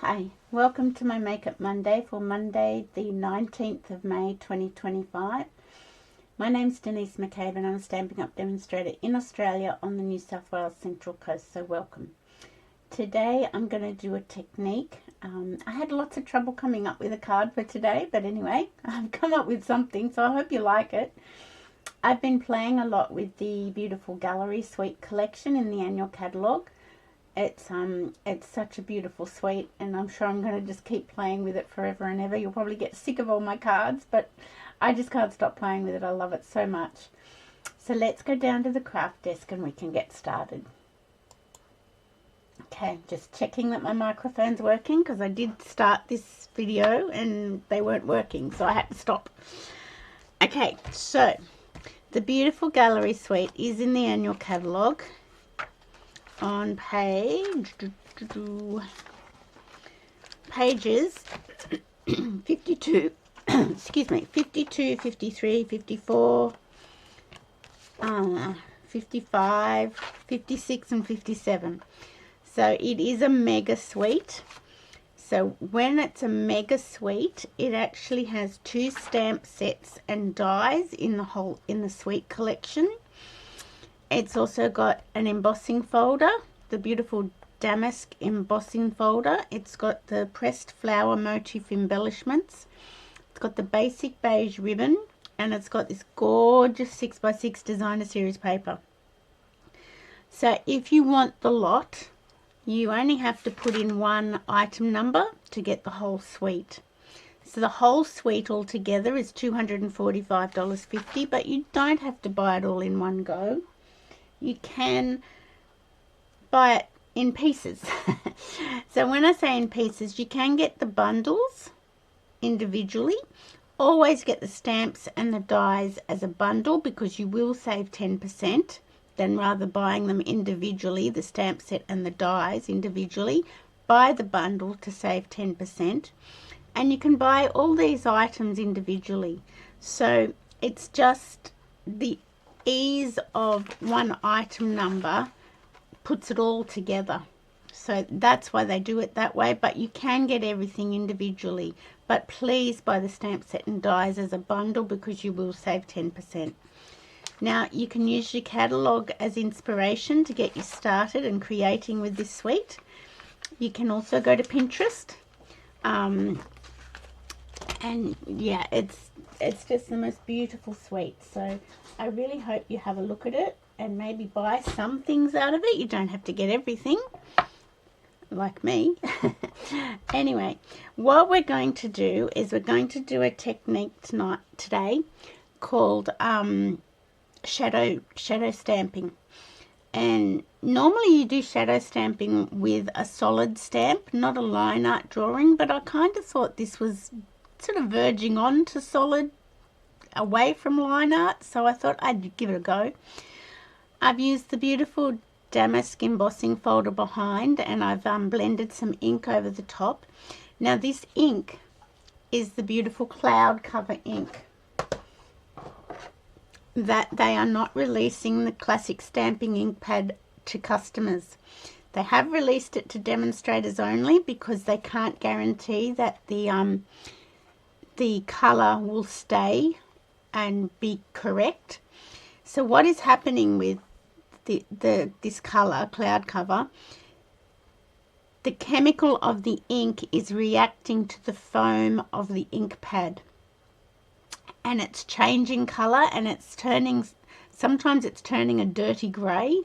Hi, welcome to my Makeup Monday for Monday the 19th of May 2025. My name's Denise McCabe and I'm a Stampin' Up! Demonstrator in Australia on the New South Wales Central Coast, so welcome. Today I'm going to do a technique. I had lots of trouble coming up with a card for today, but anyway, I've come up with something, so I hope you like it. I've been playing a lot with the beautiful Gallery Suite collection in the Annual Catalogue. It's such a beautiful suite, and I'm sure I'm going to just keep playing with it forever and ever. You'll probably get sick of all my cards, but I just can't stop playing with it. I love it so much. So let's go down to the craft desk and we can get started. Okay, just checking that my microphone's working, because I did start this video and they weren't working, so I had to stop. Okay, so the beautiful Gallery Suite is in the Annual Catalogue on pages 52 excuse me, 52, 53, 54, 55, 56 and 57. So it is a mega suite. So when it's a mega suite, it actually has 2 stamp sets and dies in the suite collection. It's also got an embossing folder, the beautiful damask embossing folder. It's got the pressed flower motif embellishments. It's got the basic beige ribbon, and it's got this gorgeous 6x6 designer series paper. So if you want the lot, you only have to put in one item number to get the whole suite. So the whole suite altogether is $245.50, but you don't have to buy it all in one go. You can buy it in pieces. So when I say in pieces, you can get the bundles individually. Always get the stamps and the dies as a bundle, because you will save 10%, than rather buying them individually, the stamp set and the dies individually. Buy the bundle to save 10%. And you can buy all these items individually. So it's just the ease of one item number puts it all together. So that's why they do it that way, but you can get everything individually. But please buy the stamp set and dies as a bundle, because you will save 10%. Now you can use your catalogue as inspiration to get you started and creating with this suite. You can also go to Pinterest. And yeah, it's just the most beautiful suite. So I really hope you have a look at it and maybe buy some things out of it. You don't have to get everything like me. Anyway, what we're going to do is we're going to do a technique today called shadow stamping. And normally you do shadow stamping with a solid stamp, not a line art drawing, but I kind of thought this was sort of verging on to solid, away from line art, so I thought I'd give it a go. I've used the beautiful damask embossing folder behind, and I've blended some ink over the top. Now this ink is the beautiful cloud cover ink that they are not releasing the classic stamping ink pad to customers. They have released it to demonstrators only, because they can't guarantee that the color will stay and be correct. So what is happening with this color, cloud cover, the chemical of the ink is reacting to the foam of the ink pad, and it's changing color, and it's turning, sometimes it's turning a dirty gray,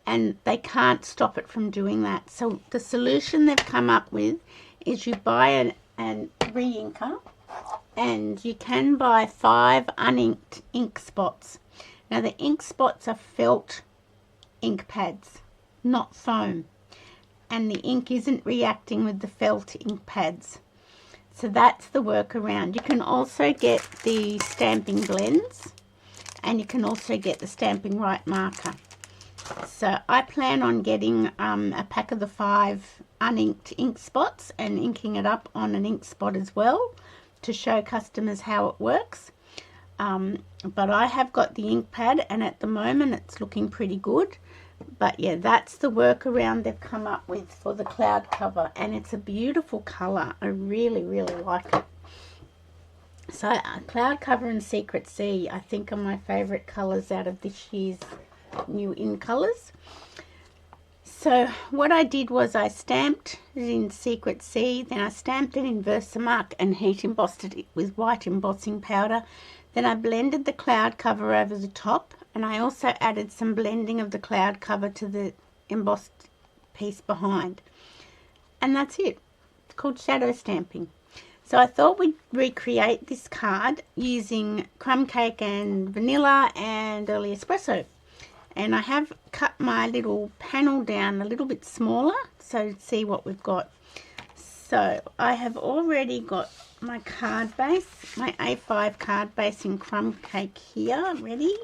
and they can't stop it from doing that. So the solution they've come up with is you buy an re-inker, and you can buy 5 uninked ink spots. Now the ink spots are felt ink pads, not foam, and the ink isn't reacting with the felt ink pads. So that's the workaround. You can also get the stamping blends, and you can also get the Stampin' Right marker. So I plan on getting a pack of the 5 uninked ink spots and inking it up on an ink spot as well, to show customers how it works. But I have got the ink pad, and at the moment it's looking pretty good. But yeah, that's the workaround they've come up with for the cloud cover, and it's a beautiful colour. I really, really like it. So cloud cover and Secret Sea, I think, are my favourite colours out of this year's new in colours. So what I did was I stamped it in Secret Sea, then I stamped it in Versamark and heat embossed it with white embossing powder. Then I blended the cloud cover over the top, and I also added some blending of the cloud cover to the embossed piece behind. And that's it. It's called shadow stamping. So I thought we'd recreate this card using crumb cake and vanilla and early espresso. And I have cut my little panel down a little bit smaller so to see what we've got. So I have already got my card base, my A5 card base in crumb cake here ready.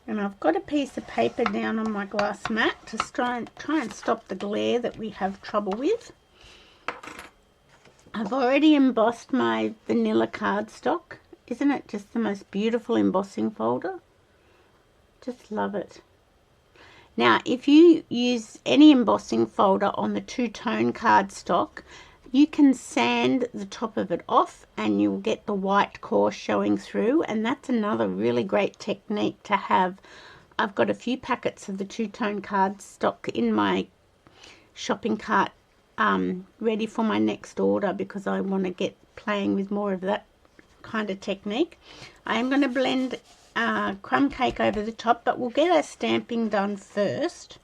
And I've got a piece of paper down on my glass mat to try and stop the glare that we have trouble with. I've already embossed my vanilla cardstock. Isn't it just the most beautiful embossing folder? Just love it. Now, if you use any embossing folder on the two-tone cardstock, you can sand the top of it off and you'll get the white core showing through, and that's another really great technique to have. I've got a few packets of the two-tone cardstock in my shopping cart ready for my next order because I want to get playing with more of that kind of technique. I am going to blend crumb cake over the top, but we'll get our stamping done first.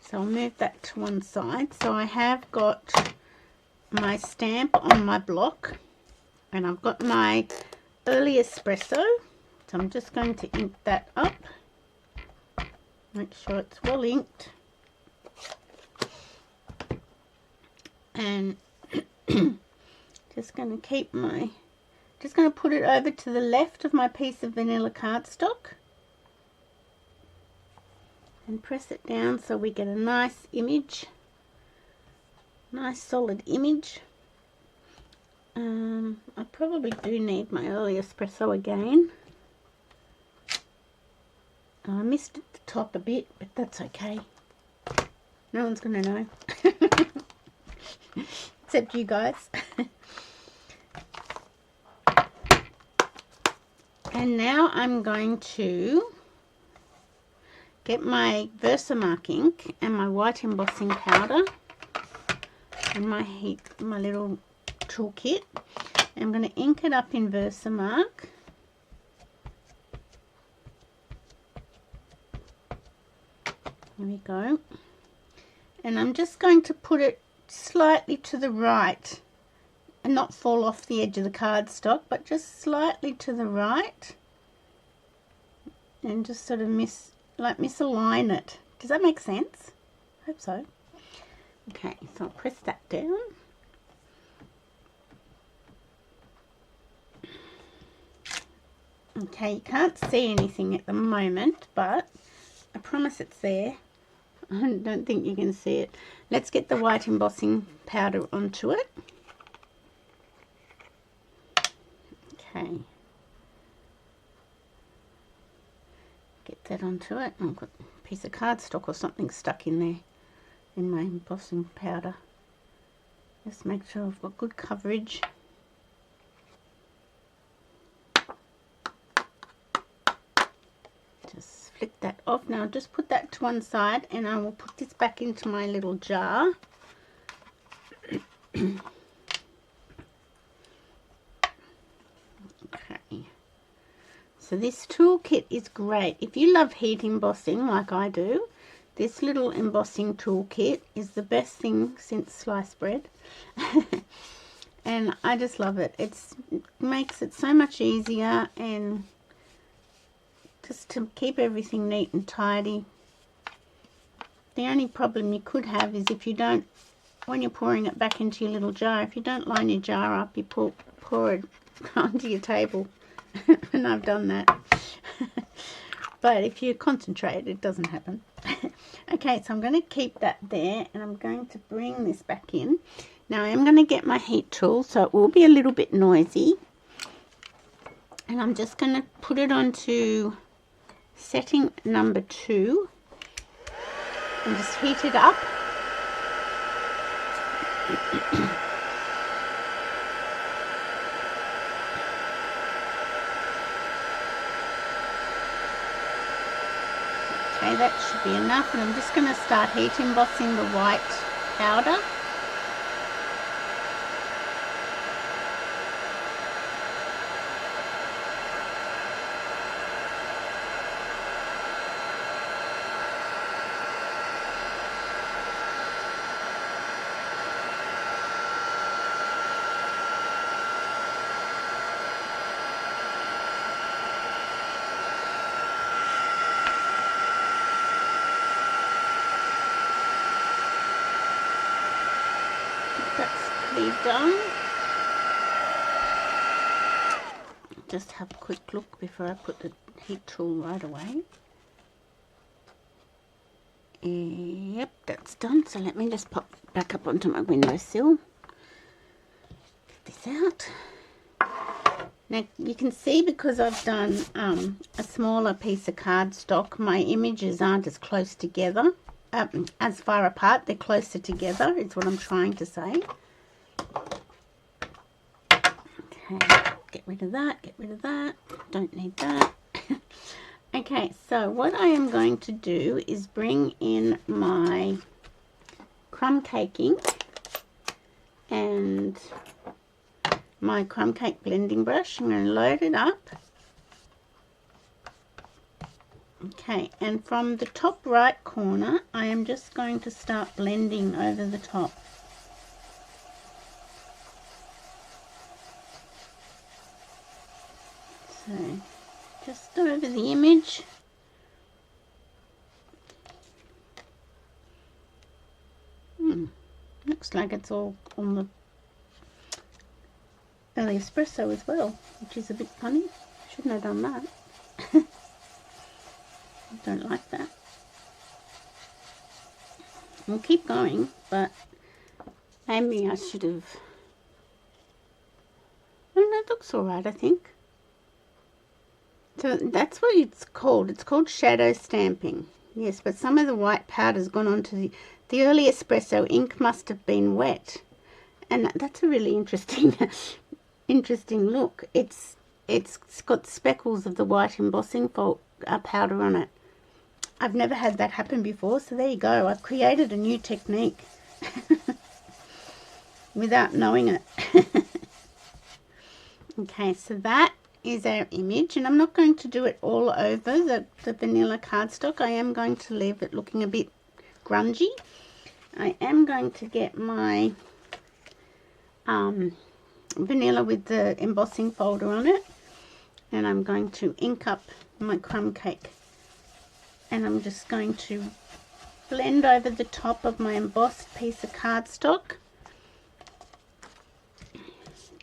So I'll move that to one side. So I have got my stamp on my block, and I've got my early espresso. So I'm just going to ink that up. Make sure it's well inked. And just going to keep my, just going to put it over to the left of my piece of vanilla cardstock and press it down so we get a nice image, nice solid image. I probably do need my early espresso again. I missed at the top a bit, but that's okay. No one's going to know. Except you guys. And now I'm going to get my Versamark ink and my white embossing powder and my little toolkit. I'm going to ink it up in Versamark. There we go. And I'm just going to put it slightly to the right and not fall off the edge of the cardstock, but just slightly to the right, and just sort of misalign it. Does that make sense? I hope so. Okay, so I'll press that down. Okay, you can't see anything at the moment, but I promise it's there. I don't think you can see it. Let's get the white embossing powder onto it. Okay. Get that onto it. I've got a piece of cardstock or something stuck in there in my embossing powder. Just make sure I've got good coverage. Just flick that off. Now I'll just put that to one side and I will put this back into my little jar. Okay. So this toolkit is great. If you love heat embossing like I do, this little embossing toolkit is the best thing since sliced bread. And I just love it. It makes it so much easier, and just to keep everything neat and tidy. The only problem you could have is if you don't, when you're pouring it back into your little jar, if you don't line your jar up, you pour it onto your table. And I've done that. But if you concentrate, it doesn't happen. Okay, so I'm going to keep that there, and I'm going to bring this back in. Now I am going to get my heat tool, so it will be a little bit noisy. And I'm just going to put it onto setting number 2. and just heat it up. Okay, that should be enough, and I'm just going to start heat embossing the white powder. Done. Just have a quick look before I put the heat tool right away. Yep, that's done. So let me just pop back up onto my windowsill. Get this out. Now you can see, because I've done a smaller piece of cardstock, my images aren't as close together, as far apart. They're closer together, is what I'm trying to say. Okay, get rid of that, get rid of that, don't need that. Okay, so what I am going to do is bring in my crumb cake ink and my crumb cake blending brush. I'm going to load it up. Okay, and from the top right corner, I am just going to start blending over the top. So, just over the image. Looks like it's all on the espresso as well, which is a bit funny. Shouldn't have done that. I don't like that. We'll keep going, but maybe I should have... Oh, that looks alright, I think. So that's what it's called. It's called shadow stamping. Yes, but some of the white powder's gone onto the early espresso ink. Must have been wet, and that's a really interesting look. It's got speckles of the white embossing powder on it. I've never had that happen before, so there you go. I've created a new technique without knowing it. Okay, so that is our image, and I'm not going to do it all over the vanilla cardstock. I am going to leave it looking a bit grungy. I am going to get my vanilla with the embossing folder on it, and I'm going to ink up my crumb cake, and I'm just going to blend over the top of my embossed piece of cardstock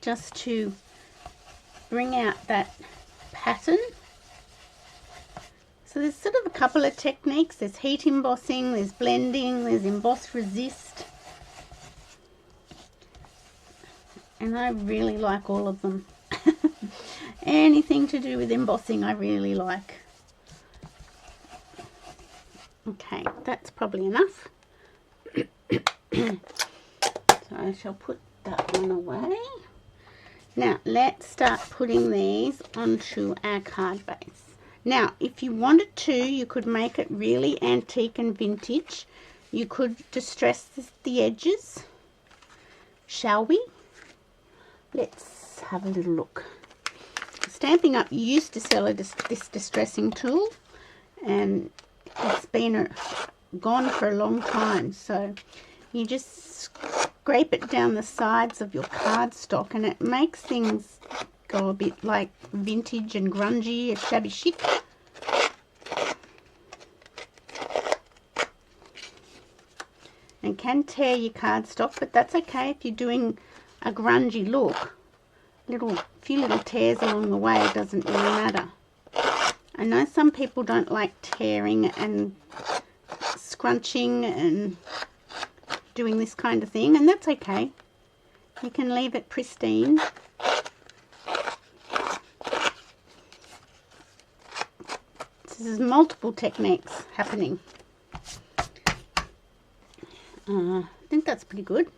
just to bring out that pattern. So there's sort of a couple of techniques. There's heat embossing, there's blending, there's emboss resist, and I really like all of them. Anything to do with embossing I really like. Okay, that's probably enough. So I shall put that one away. Now, let's start putting these onto our card base. Now, if you wanted to, you could make it really antique and vintage. You could distress the edges. Shall we? Let's have a little look. Stampin' Up! Used to sell this distressing tool, and it's been gone for a long time. So you just scrape it down the sides of your cardstock, and it makes things go a bit like vintage and grungy and shabby chic. And can tear your cardstock, but that's okay if you're doing a grungy look. Few little tears along the way, it doesn't really matter. I know some people don't like tearing and scrunching and doing this kind of thing, and that's okay. You can leave it pristine. So there's multiple techniques happening. I think that's pretty good.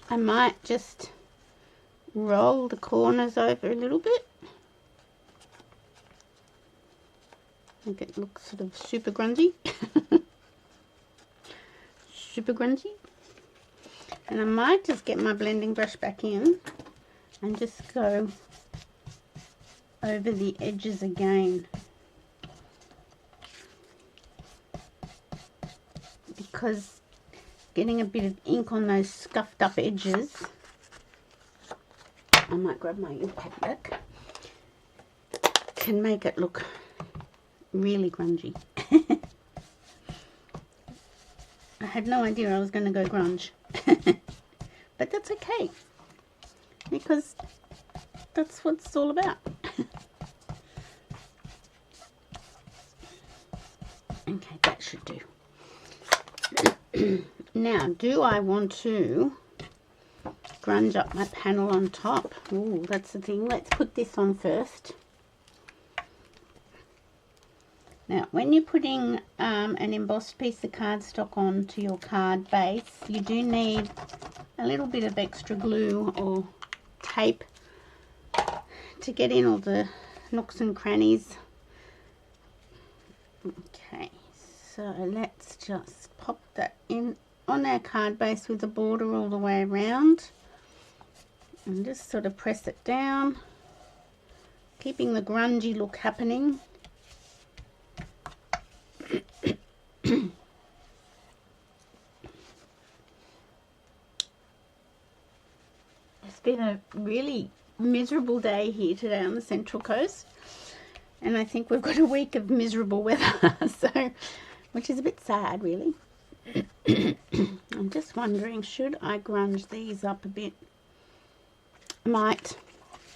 I might just roll the corners over a little bit. Make it look sort of super grungy. Super grungy. And I might just get my blending brush back in and just go over the edges again, because getting a bit of ink on those scuffed up edges, I might grab my ink pad back, can make it look really grungy. I had no idea I was going to go grunge. But that's okay, because that's what it's all about. Okay, that should do. Now, do I want to grunge up my panel on top? Ooh, that's the thing. Let's put this on first. Now, when you're putting an embossed piece of cardstock onto your card base, you do need a little bit of extra glue or tape to get in all the nooks and crannies. Okay, so let's just pop that in on our card base with the border all the way around and just sort of press it down, keeping the grungy look happening. It's been a really miserable day here today on the Central Coast, and I think we've got a week of miserable weather, so, which is a bit sad really. I'm just wondering, should I grunge these up a bit? Might.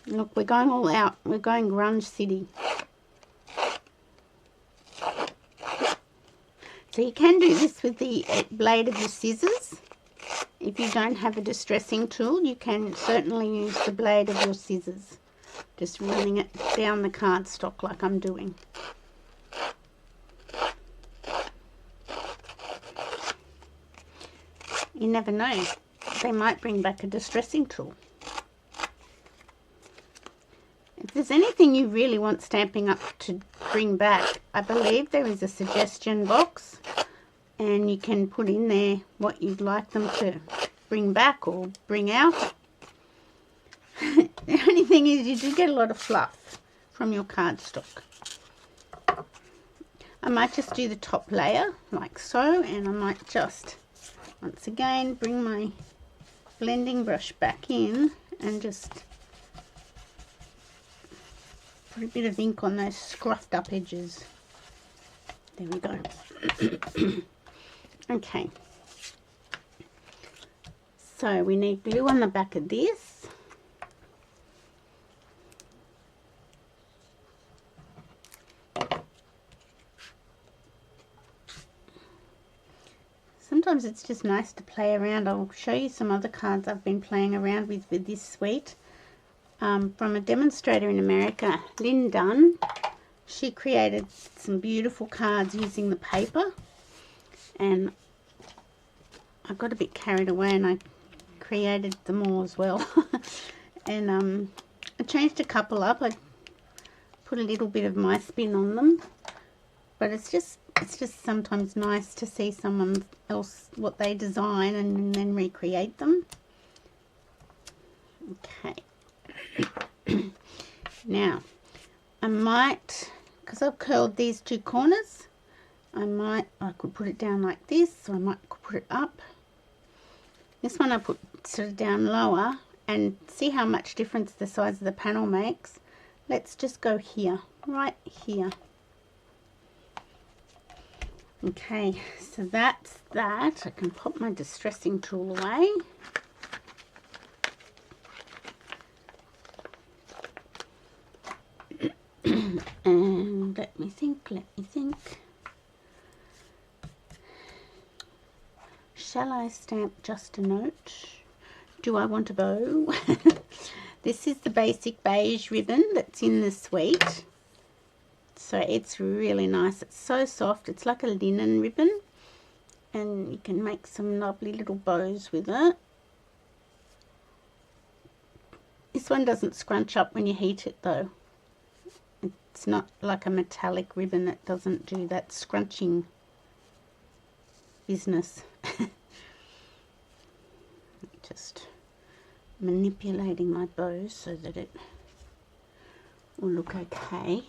Look, we're going all out. We're going grunge city. So you can do this with the blade of your scissors. If you don't have a distressing tool, you can certainly use the blade of your scissors. Just running it down the cardstock like I'm doing. You never know. They might bring back a distressing tool. If there's anything you really want Stampin' Up to bring back, I believe there is a suggestion box, and you can put in there what you'd like them to bring back or bring out. The only thing is, you do get a lot of fluff from your cardstock. I might just do the top layer like so, and I might just once again bring my blending brush back in and just put a bit of ink on those scruffed up edges. There we go. Okay, so we need glue on the back of this. Sometimes it's just nice to play around. I'll show you some other cards I've been playing around with this suite. From a demonstrator in America, Lynn Dunn. She created some beautiful cards using the paper, and I got a bit carried away and I created them all as well. And I changed a couple up. I put a little bit of my spin on them, but it's just sometimes nice to see someone else what they design and then recreate them. Okay. Now I might, because I've curled these two corners, I could put it down like this, so I might put it up. This one I put sort of down lower, and see how much difference the size of the panel makes. Let's just go here, right here. Okay, so that's that. I can pop my distressing tool away. And let me think. Shall I stamp just a note? Do I want a bow? This is the basic beige ribbon that's in the suite. So it's really nice. It's so soft. It's like a linen ribbon. and you can make some lovely little bows with it. This one doesn't scrunch up when you heat it though. It's not like a metallic ribbon, it doesn't do that scrunching business. Just manipulating my bows so that it will look okay.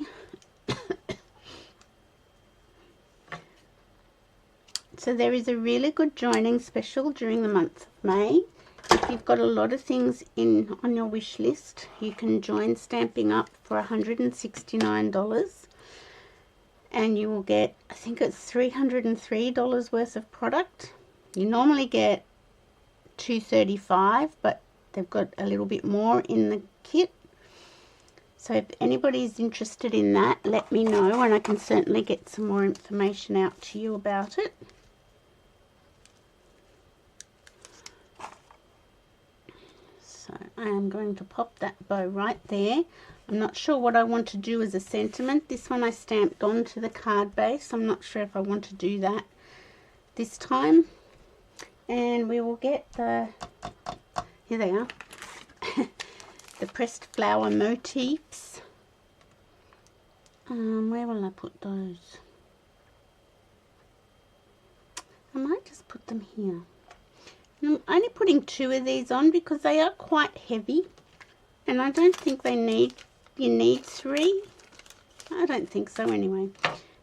So there is a really good joining special during the month of May. If you've got a lot of things on your wish list, you can join Stamping Up for $169, and you will get, I think it's $303 worth of product. You normally get $235, but they've got a little bit more in the kit. So if anybody's interested in that, let me know, and I can certainly get some more information out to you about it. So I am going to pop that bow right there. I'm not sure what I want to do as a sentiment. This one I stamped onto the card base. I'm not sure if I want to do that this time. And we will get the, here they are, the pressed flower motifs. Where will I put those? I might just put them here. I'm only putting 2 of these on because they are quite heavy, and I don't think you need 3. I don't think so anyway.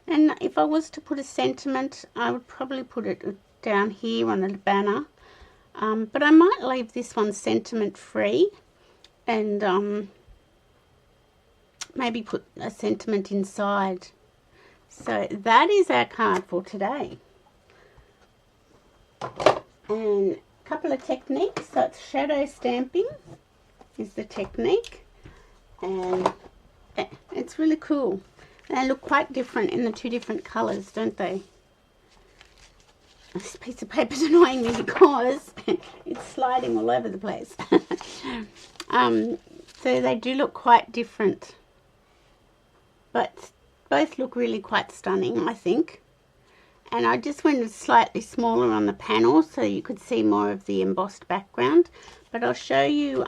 And if I was to put a sentiment, I would probably put it down here on a banner, but I might leave this one sentiment free and maybe put a sentiment inside. So that is our card for today. And a couple of techniques. So it's shadow stamping is the technique, and it's really cool. They look quite different in the 2 different colors, don't they? This piece of paper is annoying me because it's sliding all over the place. So they do look quite different, but both look really quite stunning, I think. And I just went slightly smaller on the panel so you could see more of the embossed background. But I'll show you,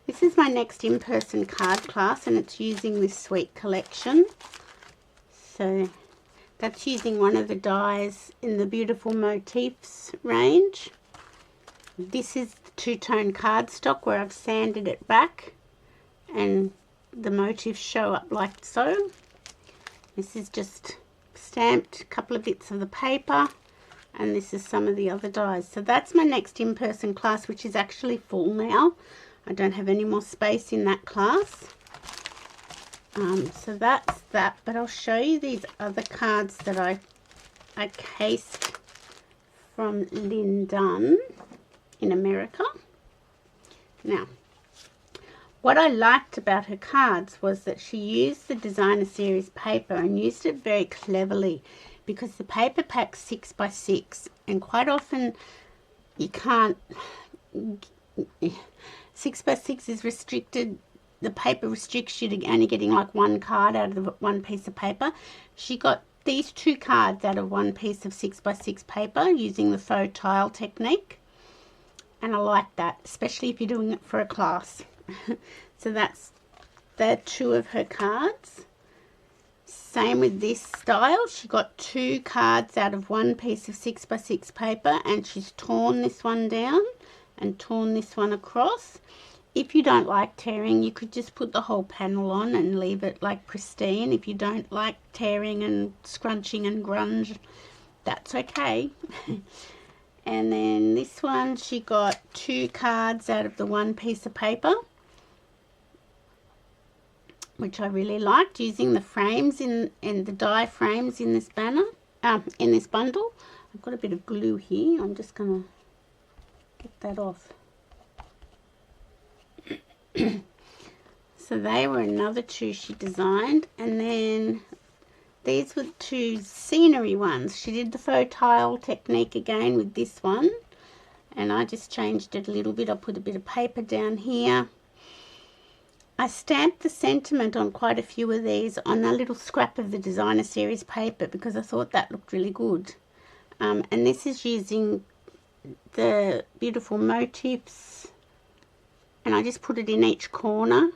this is my next in-person card class, and it's using this sweet collection. So that's using one of the dies in the Beautiful Motifs range. This is the 2-tone cardstock where I've sanded it back and the motifs show up like so. This is just stamped, a couple of bits of the paper, and this is some of the other dies. So that's my next in-person class, which is actually full now. I don't have any more space in that class. So that's that, but I'll show you these other cards that I cased from Lynn Dunn in America. Now, what I liked about her cards was that she used the designer series paper and used it very cleverly, because the paper pack's 6 by 6, and quite often you can't, 6 by 6 is restricted. The paper restricts you to only getting like 1 card out of one piece of paper. She got these 2 cards out of 1 piece of 6 by 6 paper using the faux tile technique, and I like that, especially if you're doing it for a class. So that's the 2 of her cards. Same with this style. She got 2 cards out of 1 piece of 6 by 6 paper, and she's torn this one down and torn this one across. If you don't like tearing, you could just put the whole panel on and leave it like pristine. If you don't like tearing and scrunching and grunge, that's okay. And then this one, she got 2 cards out of the 1 piece of paper, which I really liked, using the frames in the die frames in this banner, in this bundle. I've got a bit of glue here. I'm just gonna get that off. So they were another 2 she designed, and then these were 2 scenery ones. She did the faux tile technique again with this one, and I just changed it a little bit. I put a bit of paper down here. I stamped the sentiment on quite a few of these on a little scrap of the designer series paper because I thought that looked really good. and this is using the beautiful motifs, and I just put it in each corner.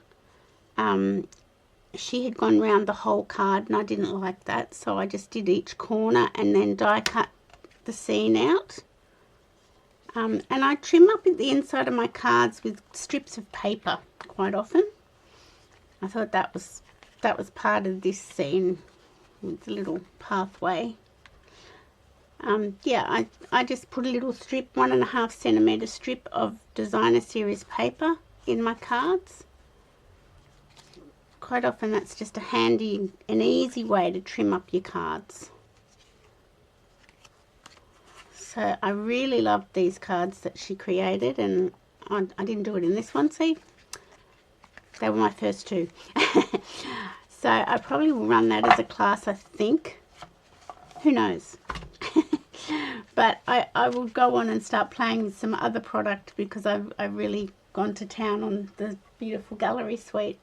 She had gone round the whole card and I didn't like that, so I just did each corner and then die cut the scene out. And I trim up at the inside of my cards with strips of paper quite often. I thought that was part of this scene with the little pathway. Yeah, I just put a little strip, 1.5 centimetre strip of designer series paper in my cards. Quite often that's just a handy and easy way to trim up your cards. So I really loved these cards that she created, and I didn't do it in this one, see? They were my first two. So I probably will run that as a class, I think. Who knows? But I will go on and start playing with some other product because I've really gone to town on the beautiful gallery suite.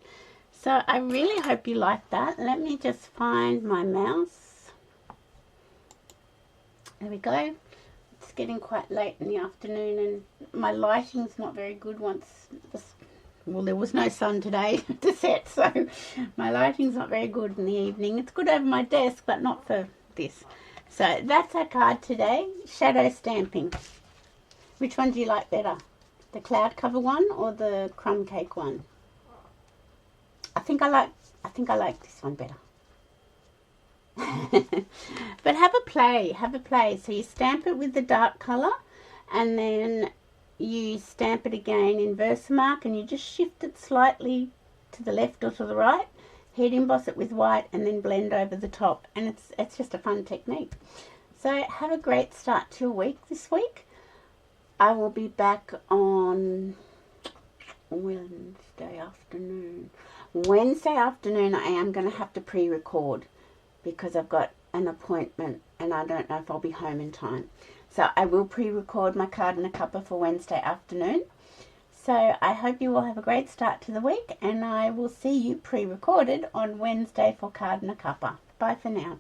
So I really hope you like that. Let me just find my mouse. There we go. It's getting quite late in the afternoon and my lighting's not very good well, there was no sun today to set, so my lighting's not very good in the evening. It's good over my desk, but not for this. So that's our card today, shadow stamping. Which one do you like better? The cloud cover one or the crumb cake one? I think I like this one better. But have a play. So you stamp it with the dark colour and then you stamp it again in Versamark and you just shift it slightly to the left or to the right, heat emboss it with white and then blend over the top, and it's just a fun technique. So have a great start to your week this week. I will be back on Wednesday afternoon. I am going to have to pre-record because I've got an appointment and I don't know if I'll be home in time. So I will pre-record my card and a cuppa for Wednesday afternoon. So I hope you all have a great start to the week, and I will see you pre-recorded on Wednesday for card and a cuppa. Bye for now.